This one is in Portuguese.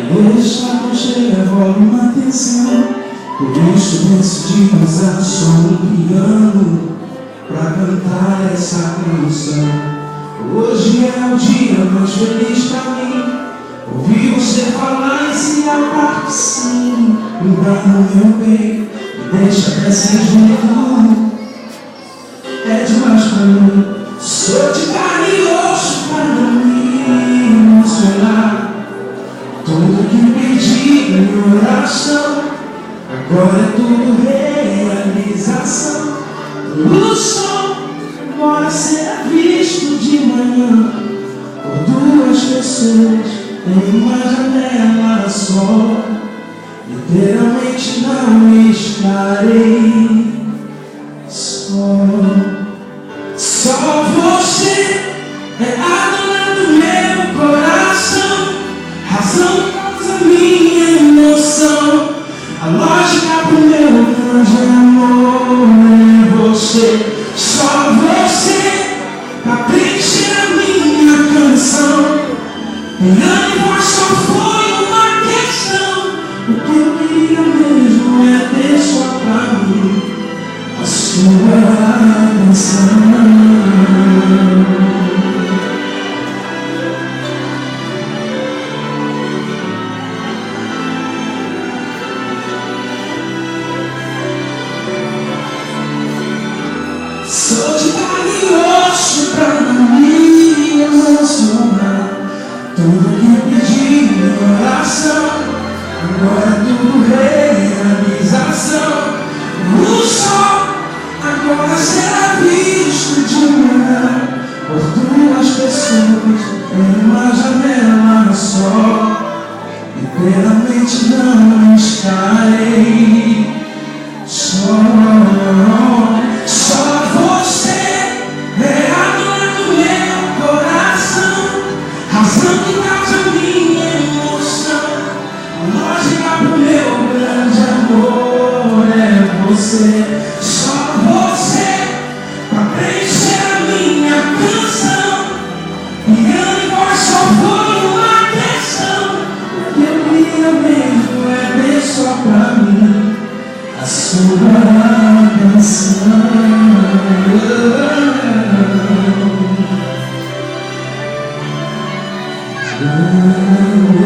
Deixa que chega, rola uma atenção. Por isso decidi usar só um piano pra cantar essa canção. Hoje é o dia mais feliz pra mim. Ouvi você falar e se amar que sim. Me dá no meu bem, me deixa desse jeito. É demais pra mim. Sou de carne e osso pra me emocionar. Tudo que pedi em oração, agora é tudo realização. O sol agora será visto de manhã por duas pessoas em uma janela só. Literalmente não estarei só. Só você é a dona do meu coração, razão causa minha emoção. A lógica pro meu grande amor é você. Só você pra preencher a minha canção. Piano e voz só foi uma questão. O que eu queria mesmo é ter só pra mim a sua canção. Sou de carne e osso pra não me emocionar. Tudo que pedi em oração, agora é tudo realização. O sol agora será visto de manhã por duas pessoas em uma janela só. Literalmente não estarei só. Razão que causa minha emoção. Lógica pro meu grande amor é você. Só você pra preencher a minha canção. Piano e voz só foi uma questão. O que eu queria mesmo é ter só pra mim a sua canção. Oh,